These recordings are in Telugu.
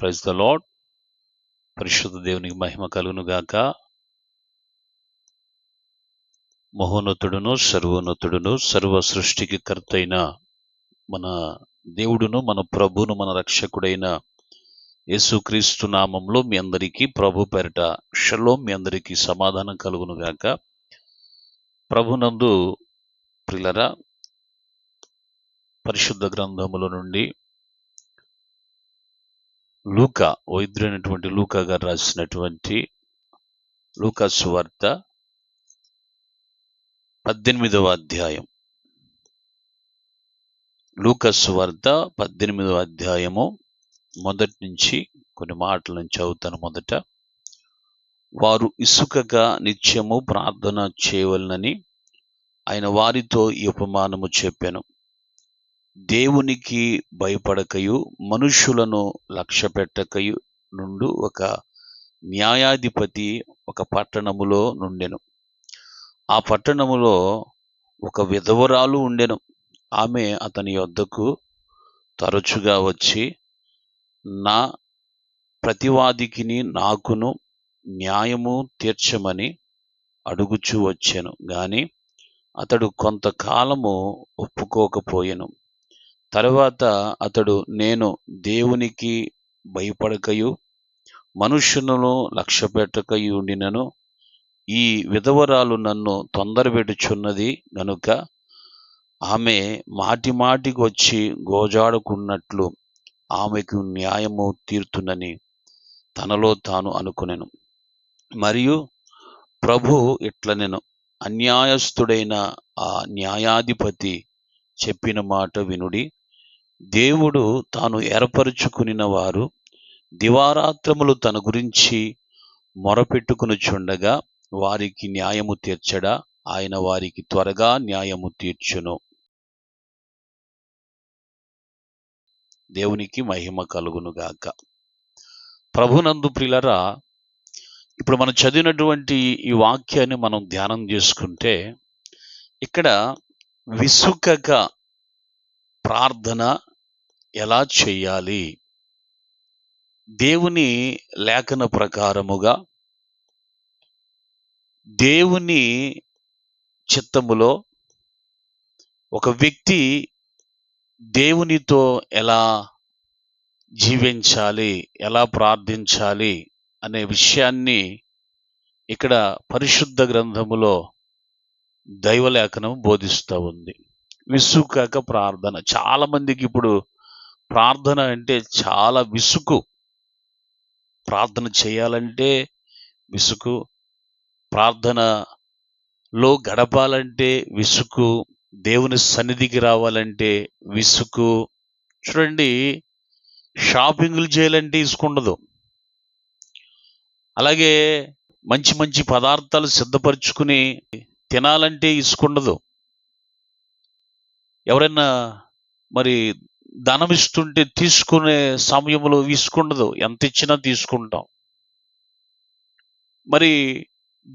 Praise the lord. పరిశుద్ధ దేవునికి మహిమ కలుగును గాక. మహోన్నతుడును సర్వోన్నతుడును సర్వ సృష్టికి కర్తైన మన దేవుడును మన ప్రభువును మన రక్షకుడైన యేసుక్రీస్తు నామంలో మీ అందరికీ ప్రభు పేరిట షలోం, మీ అందరికీ సమాధానం కలుగును గాక. ప్రభునందు ప్రియులరా, పరిశుద్ధ గ్రంథముల నుండి లూకా, వైద్యుడైనటువంటి లూకా గారు రాసినటువంటి లూకా సువార్త 18వ అధ్యాయం. లూకా సువార్త 18వ అధ్యాయము మొదటి నుంచి కొన్ని మాటలు నేను చదువుతాను. మొదట, వారు ఇసుకగా నిత్యము ప్రార్థన చేయవలనని ఆయన వారితో ఈ ఉపమానము చెప్పాను. దేవునికి భయపడకయు మనుష్యులను లక్ష్యపెట్టకయు నుండు ఒక న్యాయాధిపతి ఒక పట్టణములో నుండెను. ఆ పట్టణములో ఒక విధవరాలు ఉండెను. ఆమె అతని యొద్దకు తరచుగా వచ్చి, నా ప్రతివాదికిని నాకును న్యాయము తీర్చమని అడుగుచూ వచ్చెను. గాని అతడు కొంతకాలము ఒప్పుకోకపోయెను. తరువాత అతడు, నేను దేవునికి భయపడకయు మనుష్యులను లక్ష్యపెట్టకయు ఉండినను, ఈ విధవరాలు నన్ను తొందరపెట్టుచున్నది గనుక ఆమె మాటి మాటికి వచ్చి గోజాడుకున్నట్లు ఆమెకు న్యాయము తీర్తునని తనలో తాను అనుకునెను. మరియు ప్రభు ఇట్లనెను, అన్యాయస్థుడైన ఆ న్యాయాధిపతి చెప్పిన మాట వినుడి. దేవుడు తాను ఏర్పరచుకునిన వారు దివారాత్రములు తన గురించి మొరపెట్టుకునుచుండగా వారికి న్యాయము తీర్చడా? ఆయన వారికి త్వరగా న్యాయము తీర్చును. దేవునికి మహిమ కలుగును గాక. ప్రభునందు ప్రియులరా, ఇప్పుడు మనం చదివినటువంటి ఈ వాక్యాన్ని మనం ధ్యానం చేసుకుంటే, ఇక్కడ విసుకక ప్రార్థన ఎలా చేయాలి, దేవుని లేఖన ప్రకారముగా దేవుని చిత్తములో ఒక వ్యక్తి దేవునితో ఎలా జీవించాలి, ఎలా ప్రార్థించాలి అనే విషయాన్ని ఇక్కడ పరిశుద్ధ గ్రంథములో దైవలేఖనం బోధిస్తూ ఉంది. విసుకక ప్రార్థన. చాలా మందికి ఇప్పుడు ప్రార్థన అంటే చాలా విసుగు. ప్రార్థన చేయాలంటే విసుగు, ప్రార్థనలో గడపాలంటే విసుగు, దేవుని సన్నిధికి రావాలంటే విసుగు. చూడండి, షాపింగ్లు చేయాలంటే ఇసుకుండదు. అలాగే మంచి మంచి పదార్థాలు సిద్ధపరచుకుని తినాలంటే ఇసుకుండదు. ఎవరైనా మరి ధనం ఇస్తుంటే తీసుకునే సమయంలో విసుకుండదు. ఎంత ఇచ్చినా తీసుకుంటాం. మరి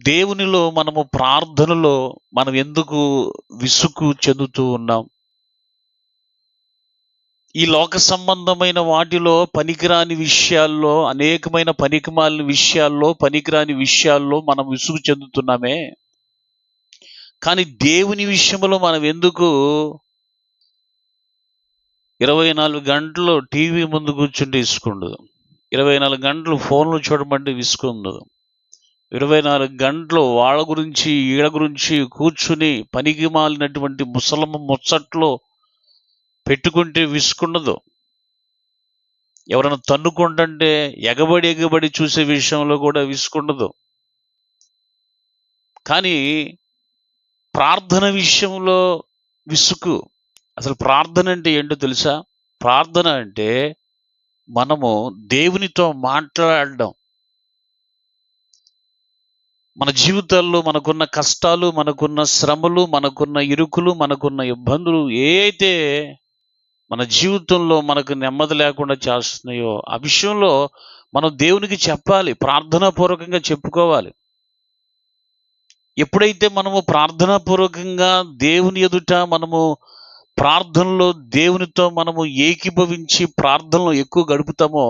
దేవునిలో మనము ప్రార్థనలో మనం ఎందుకు విసుగు చెందుతూ ఉన్నాం? ఈ లోక సంబంధమైన వాటిలో పనికిరాని విషయాల్లో, అనేకమైన పనికిమాలిన విషయాల్లో, పనికిరాని విషయాల్లో మనం విసుగు చెందుతున్నామే. కానీ దేవుని విషయంలో మనం ఎందుకు 24 గంటలు టీవీ ముందు కూర్చుంటే విసుకుండదు, 24 గంటలు ఫోన్లు చూడమంటే విసుకుండదు, 24 గంటలు వాళ్ళ గురించి వీళ్ళ గురించి కూర్చుని పనికి మాలినటువంటి ముచ్చట్లో పెట్టుకుంటే విసుకుండదు. ఎవరైనా తన్నుకుంటుంటే ఎగబడి చూసే విషయంలో కూడా విసుకుండదు. కానీ ప్రార్థన విషయంలో విసుగు. అసలు ప్రార్థన అంటే ఏంటో తెలుసా? ప్రార్థన అంటే మనము దేవునితో మాట్లాడడం. మన జీవితాల్లో మనకున్న కష్టాలు, మనకున్న శ్రమలు, మనకున్న ఇరుకులు, మనకున్న ఇబ్బందులు ఏవైతే మన జీవితంలో మనకు నెమ్మది లేకుండా చేస్తున్నాయో ఆ విషయంలో మనం దేవునికి చెప్పాలి, ప్రార్థనాపూర్వకంగా చెప్పుకోవాలి. ఎప్పుడైతే మనము ప్రార్థనాపూర్వకంగా దేవుని ఎదుట మనము ప్రార్థనలో దేవునితో మనము ఏకీభవించి ప్రార్థనలో ఎక్కువ గడుపుతామో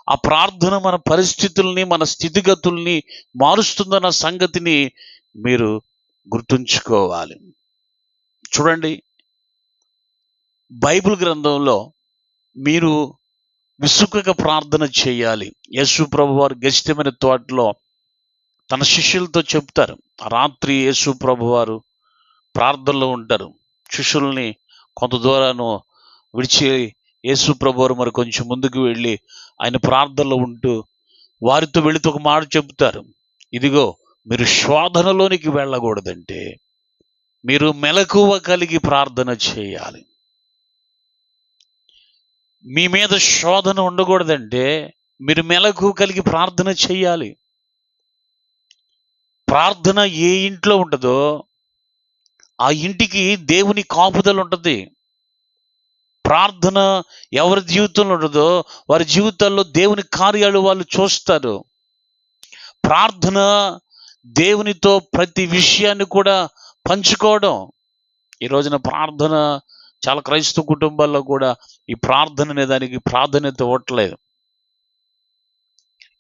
ఆ ప్రార్థన మన పరిస్థితుల్ని, మన స్థితిగతుల్ని మారుస్తుందన్న సంగతిని మీరు గుర్తుంచుకోవాలి. చూడండి, బైబిల్ గ్రంథంలో మీరు విసుకక ప్రార్థన చేయాలి. యేసు ప్రభువారు గెత్సేమనే తోటలో తన శిష్యులతో చెప్తారు. ఆ రాత్రి యేసు ప్రభువారు ప్రార్థనలో ఉంటారు. శిష్యుల్ని కొంత దూరాన్ని విడిచి యేసు ప్రభువారు మరి కొంచెం ముందుకు వెళ్ళి ఆయన ప్రార్థనలో ఉంటూ వారితో వెళుతూ ఒక మాట చెప్తారు. ఇదిగో, మీరు శోధనలోనికి వెళ్ళకూడదంటే మీరు మెలకువ కలిగి ప్రార్థన చేయాలి. మీ మీద శోధన ఉండకూడదంటే మీరు మెలకువ కలిగి ప్రార్థన చేయాలి. ప్రార్థన ఏ ఇంట్లో ఉంటుందో ఆ ఇంటికి దేవుని కాపుదల ఉంటుంది. ప్రార్థన ఎవరి జీవితంలో ఉంటుందో వారి జీవితాల్లో దేవుని కార్యాలు వాళ్ళు చూస్తారు. ప్రార్థన దేవునితో ప్రతి విషయాన్ని కూడా పంచుకోవడం. ఈ రోజున ప్రార్థన చాలా క్రైస్తవ కుటుంబాల్లో కూడా ఈ ప్రార్థన అనే దానికి ప్రాధాన్యత ఇవ్వట్లేదు.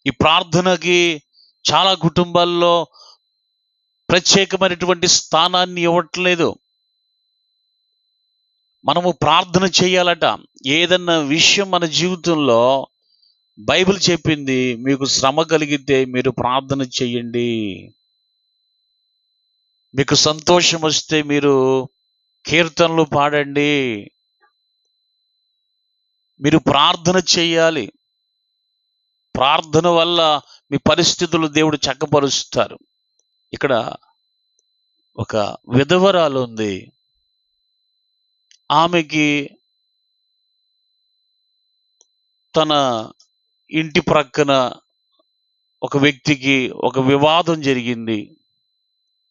ఈ ప్రార్థనకి చాలా కుటుంబాల్లో ప్రత్యేకమైనటువంటి స్థానాన్ని ఇవ్వట్లేదు. మనము ప్రార్థన చేయాలట. ఏదన్నా విషయం మన జీవితంలో బైబిల్ చెప్పింది, మీకు శ్రమ కలిగితే మీరు ప్రార్థన చెయ్యండి. మీకు సంతోషం వస్తే మీరు కీర్తనలు పాడండి. మీరు ప్రార్థన చేయాలి. ప్రార్థన వల్ల మీ పరిస్థితులు దేవుడు చక్కపరుస్తారు. ఇక్కడ ఒక విధవరాలు ఉంది. ఆమెకి తన ఇంటి ప్రక్కన ఒక వ్యక్తికి ఒక వివాదం జరిగింది,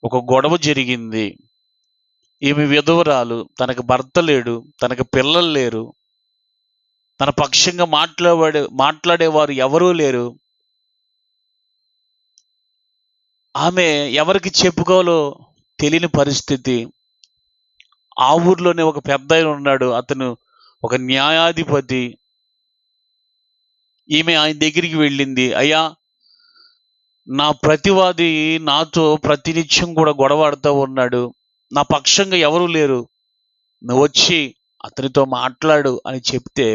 ఒక గొడవ జరిగింది. ఈమె విధవరాలు, తనకు భర్త లేడు, తనకు పిల్లలు లేరు, తన పక్షంగా మాట్లాడేవారు ఎవరూ లేరు. ఆమె ఎవరికి చెప్పుకోవాలో తెలియని పరిస్థితి. ఆ ఊర్లోనే ఒక పెద్ద ఆయన ఉన్నాడు, అతను ఒక న్యాయాధిపతి. ఈమె ఆయన దగ్గరికి వెళ్ళింది. అయ్యా, నా ప్రతివాది నాతో ప్రతినిత్యం కూడా గొడవాడుతూ ఉన్నాడు, నా పక్షంగా ఎవరు లేరు, నువ్వు వచ్చి అతనితో మాట్లాడు అని చెప్తే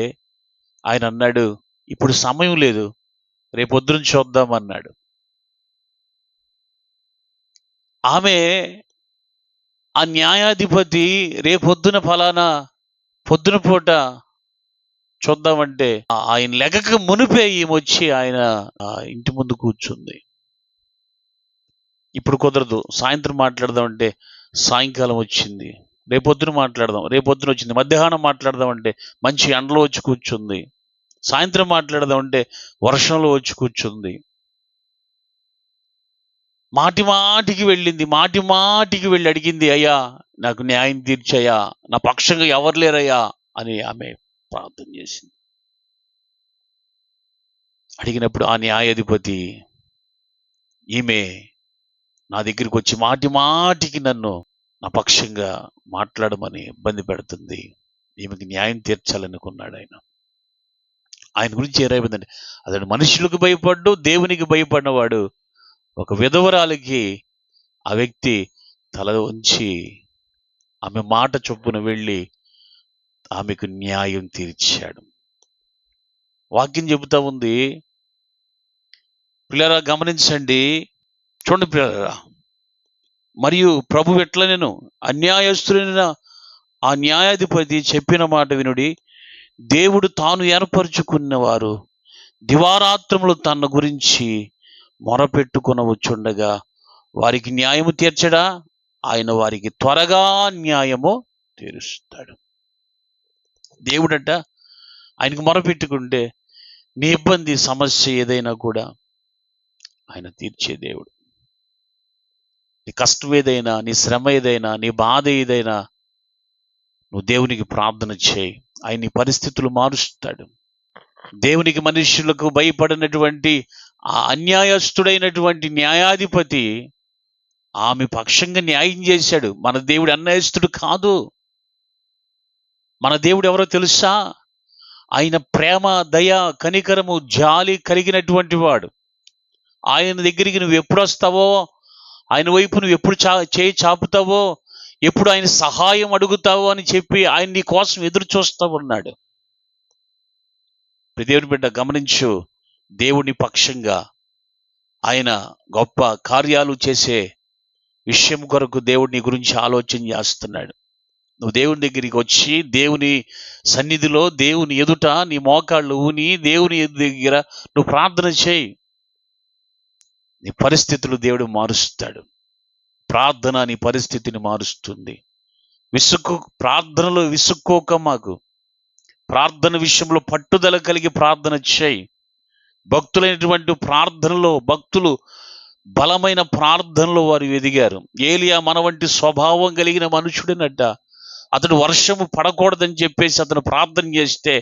ఆయన అన్నాడు, ఇప్పుడు సమయం లేదు, రేపొద్దున చూద్దామన్నాడు. ఆమె ఆ న్యాయాధిపతి రేపొద్దున ఫలానా పొద్దున పూట చూద్దామంటే ఆయన లెగక మునిపే ఈమె ఆయన ఇంటి ముందు కూర్చుంది. ఇప్పుడు కుదరదు, సాయంత్రం మాట్లాడదామంటే సాయంకాలం వచ్చింది. రేపొద్దున మాట్లాడదాం, రేపొద్దున వచ్చింది. మధ్యాహ్నం మాట్లాడదామంటే మంచి ఎండలో వచ్చి కూర్చుంది. సాయంత్రం మాట్లాడదామంటే వర్షంలో వచ్చి కూర్చుంది. మాటి మాటికి వెళ్ళి అడిగింది, అయ్యా నాకు న్యాయం తీర్చయ్యా, నా పక్షంగా ఎవరు లేరయ్యా అని ఆమె ప్రార్థన చేసింది. అడిగినప్పుడు ఆ న్యాయాధిపతి ఈమె నా దగ్గరికి వచ్చి మాటికి నన్ను నా పక్షంగా మాట్లాడమని ఇబ్బంది పెడుతుంది, ఈమెకి న్యాయం తీర్చాలనుకున్నాడు. ఆయన గురించి ఏరైపోయిందండి. అతడు మనుషులకు భయపడ్డు, దేవునికి భయపడినవాడు. ఒక విధవరాలికి ఆ వ్యక్తి తల ఉంచి ఆమె మాట చొప్పున వెళ్ళి ఆమెకు న్యాయం తీర్చాడు. వాక్యం చెబుతా ఉంది, పిల్లరా గమనించండి, చూడండి పిల్లరా. మరియు ప్రభు ఎట్లా నేను అన్యాయస్తులైన ఆ న్యాయాధిపతి చెప్పిన మాట వినుడి. దేవుడు తాను ఏర్పరచుకున్నవారు దివారాత్రములు తన గురించి మొరపెట్టుకొనవచ్చుండగా వారికి న్యాయము తీర్చడా, ఆయన వారికి త్వరగా న్యాయము తీరుస్తాడు. దేవుడట ఆయనకు మొరపెట్టుకుంటే నీ ఇబ్బంది సమస్య ఏదైనా కూడా ఆయన తీర్చే దేవుడు. నీ కష్టం ఏదైనా, నీ శ్రమ ఏదైనా, నీ బాధ ఏదైనా నువ్వు దేవునికి ప్రార్థన చేయి, ఆయన నీ పరిస్థితులు మారుస్తాడు. దేవునికి మనుష్యులకు భయపడినటువంటి ఆ అన్యాయస్తుడైనటువంటి న్యాయాధిపతి ఆమె పక్షంగా న్యాయం చేశాడు. మన దేవుడు అన్యాయస్తుడు కాదు. మన దేవుడు ఎవరో తెలుసా? ఆయన ప్రేమ, దయ, కనికరము, జాలి కలిగినటువంటి వాడు. ఆయన దగ్గరికి నువ్వు ఎప్పుడు వస్తావో, ఆయన వైపు నువ్వు ఎప్పుడు చేయి చాపుతావో, ఎప్పుడు ఆయన సహాయం అడుగుతావో అని చెప్పి ఆయన నీ కోసం ఎదురు చూస్తూ ఉన్నాడు. దేవుని బిడ్డ గమనించు, దేవుని పక్షంగా ఆయన గొప్ప కార్యాలు చేసే విషయం కొరకు దేవుడు నీ గురించి ఆలోచన చేస్తున్నాడు. నువ్వు దేవుని దగ్గరికి వచ్చి దేవుని సన్నిధిలో దేవుని ఎదుట నీ మోకాళ్ళు ఊని దేవుని దగ్గర నువ్వు ప్రార్థన చేయి. నీ పరిస్థితులు దేవుడు మారుస్తాడు. ప్రార్థన నీ పరిస్థితిని మారుస్తుంది. ప్రార్థనలో విసుక్కోక మాకు. ప్రార్థన విషయంలో పట్టుదల కలిగి ప్రార్థన చేయి. భక్తులైనటువంటి ప్రార్థనలో భక్తులు బలమైన ప్రార్థనలో వారు ఎదిగారు. ఏలియా మన వంటి స్వభావం కలిగిన మనుషుడినట్ట. అతడు వర్షము పడకూడదని చెప్పేసి అతను ప్రార్థన చేస్తే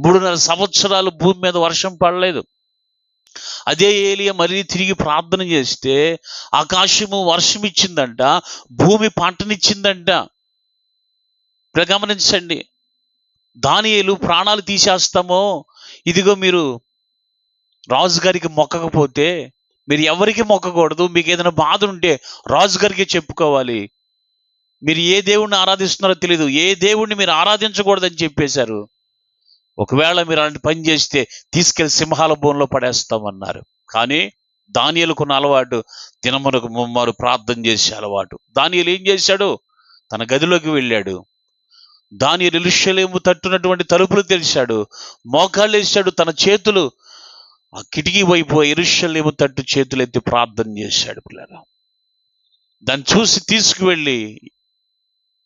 3.5 సంవత్సరాలు భూమి మీద వర్షం పడలేదు. అదే ఏలియా మళ్ళీ తిరిగి ప్రార్థన చేస్తే ఆకాశము వర్షం ఇచ్చిందంట, భూమి పంటనిచ్చిందంట. ఇప్పుడు గమనించండి, దానియేలు ప్రాణాలు తీసేస్తామో, ఇదిగో మీరు రాజుగారికి మొక్కకపోతే, మీరు ఎవరికి మొక్కకూడదు, మీకు ఏదైనా బాధ ఉంటే రాజుగారికి చెప్పుకోవాలి, మీరు ఏ దేవుణ్ణి ఆరాధిస్తున్నారో తెలియదు, ఏ దేవుణ్ణి మీరు ఆరాధించకూడదని చెప్పేశారు. ఒకవేళ మీరు అలాంటి పని చేస్తే తీసుకెళ్లి సింహాల బోన్లో పడేస్తామన్నారు. కానీ దానియేలుకున్న అలవాటు దినమునకు 3 మారు ప్రార్థన చేసే అలవాటు. దానియేలు ఏం చేశాడు? తన గదిలోకి వెళ్ళాడు. దానియేలు యెరూషలేము తట్టునటువంటి తలుపులు తెరిచాడు, మోకాళ్ళు వేశాడు, తన చేతులు ఆ కిటికీ వైపు యెరూషలేము తట్టు చేతులు ఎత్తి ప్రార్థన చేశాడు. పిల్లరా, దాన్ని చూసి తీసుకువెళ్ళి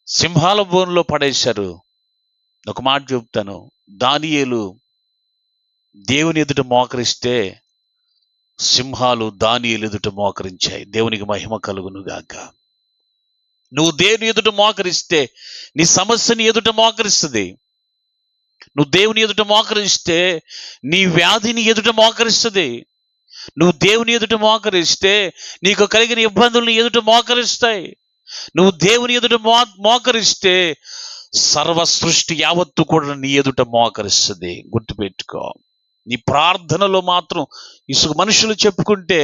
సింహాల బోన్లో పడేశారు. ఒక మాట చెప్తాను, దానియేలు దేవుని ఎదుట మోకరిస్తే సింహాలు దానియేలు ఎదుట మోకరించాయి. దేవునికి మహిమ కలుగును గాక. నువ్వు దేవుని ఎదుట మోకరిస్తే నీ సమస్యని ఎదుట మోకరిస్తుంది. నువ్వు దేవుని ఎదుట మోకరిస్తే నీ వ్యాధిని ఎదుట మోకరిస్తుంది. నువ్వు దేవుని ఎదుట మోకరిస్తే నీకు కలిగిన ఇబ్బందులను ఎదుట మోకరిస్తాయి. నువ్వు దేవుని ఎదుట మోకరిస్తే సర్వ సృష్టి యావత్తు కూడా నీ ఎదుట మోకరిస్తుంది. గుర్తుపెట్టుకో. నీ ప్రార్థనలో మాత్రం ఇసుక మనుషులు చెప్పుకుంటే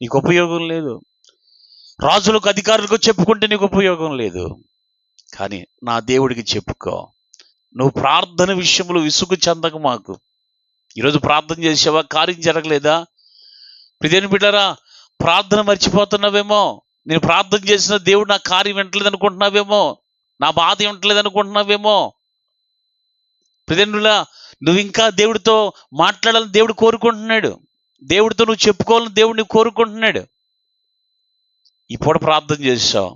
నీకు ఉపయోగం లేదు, రాజులకు అధికారులకు చెప్పుకుంటే నీకు ఉపయోగం లేదు. కానీ నా దేవుడికి చెప్పుకో. నువ్వు ప్రార్థన విషయంలో విసుగు చెందక మాకు. ఈరోజు ప్రార్థన చేసావా, కార్యం జరగలేదా? ప్రియమైన బిడ్డలారా, ప్రార్థన మర్చిపోతున్నావేమో. నేను ప్రార్థన చేసిన దేవుడు నా కార్యం వింటలేదు అనుకుంటున్నావేమో, నా బాధ వింటలేదు అనుకుంటున్నావేమో. ప్రియమైన, నువ్వు ఇంకా దేవుడితో మాట్లాడాలని దేవుడు కోరుకుంటున్నాడు. దేవుడితో నువ్వు చెప్పుకోవాలని దేవుడిని కోరుకుంటున్నాడు. ఈ పూట ప్రార్థన చేసావు,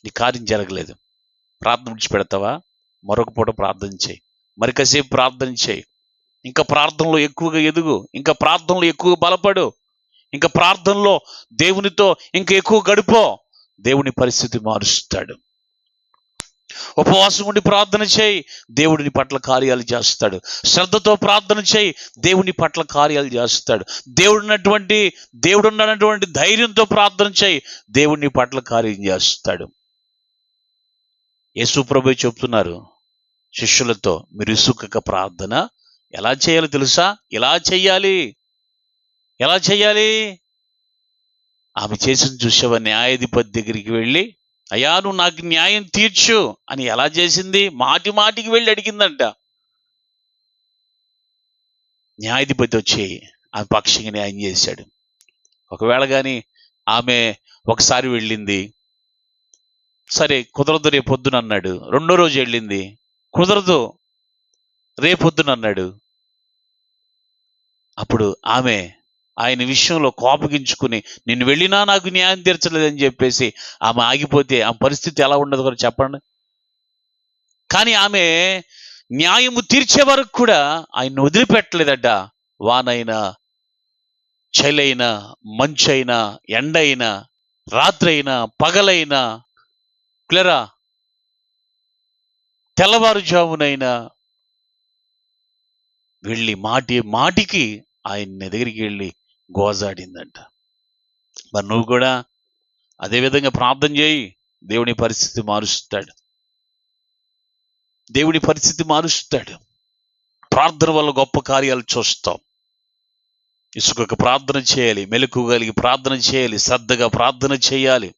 నీ కార్యం జరగలేదు, ప్రార్థన విడిచిపెడతావా? మరొక పూట ప్రార్థన చేయి, మరి కాసేపు ప్రార్థన చేయి, ఇంకా ప్రార్థనలో ఎక్కువగా ఎదుగు, ఇంకా ప్రార్థనలో ఎక్కువ బలపడు, ఇంకా ప్రార్థనలో దేవునితో ఇంకా ఎక్కువ గడిపో. దేవుని పరిస్థితి మారుస్తాడు. ఉపవాసం ఉండి ప్రార్థన చేయి, దేవుడిని పట్ల కార్యాలు చేస్తాడు. శ్రద్ధతో ప్రార్థన చేయి, దేవుని పట్ల కార్యాలు చేస్తాడు. దేవుడున్నటువంటి ధైర్యంతో ప్రార్థన చేయి, దేవుని పట్ల కార్యం చేస్తాడు. యేసు ప్రభువే చెప్తున్నారు శిష్యులతో, మీరు ఇసుకక ప్రార్థన ఎలా చేయాలో తెలుసా? ఎలా చేయాలి? ఆమె చేసిన చూసావా? న్యాయాధిపతి దగ్గరికి వెళ్ళి, అయ్యా నువ్వు నాకు న్యాయం తీర్చు అని ఎలా చేసింది? మాటికి వెళ్ళి అడిగిందంట. న్యాయాధిపతి వచ్చి ఆమె పక్షంగా న్యాయం చేశాడు. ఒకవేళ కానీ ఆమె ఒకసారి వెళ్ళింది, సరే కుదరదు రేపొద్దున అన్నాడు. 2వ రోజు వెళ్ళింది, కుదరదు రేపొద్దున అన్నాడు. అప్పుడు ఆమె ఆయన విషయంలో కోపగించుకుని, నిన్ను వెళ్ళినా నాకు న్యాయం తీర్చలేదని చెప్పేసి ఆమె ఆగిపోతే ఆమె పరిస్థితి ఎలా ఉండదు కూడా చెప్పండి. కానీ ఆమె న్యాయము తీర్చే వరకు కూడా ఆయన్ని వదిలిపెట్టలేదట. వానైనా, చలైనా, మంచైనా, ఎండైనా, రాత్రైనా, పగలైనా, క్లియరా, తెల్లవారుజామునైనా వెళ్ళి మాటికి ఆయన దగ్గరికి వెళ్ళి గోజాడిందంట. మరి నువ్వు కూడా అదే విధంగా ప్రార్థన చేయి, దేవుని పరిస్థితి మారుస్తాడు. ప్రార్థన వల్ల గొప్ప కార్యాలు చూస్తాం. ఇసుకకు ప్రార్థన చేయాలి, మెలకువగలిగి ప్రార్థన చేయాలి, శ్రద్ధగా ప్రార్థన చేయాలి.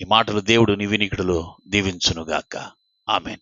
ఈ మాటలు దేవుడు నీ వినికిడిలో దీవించునుగాక. ఆమేన్.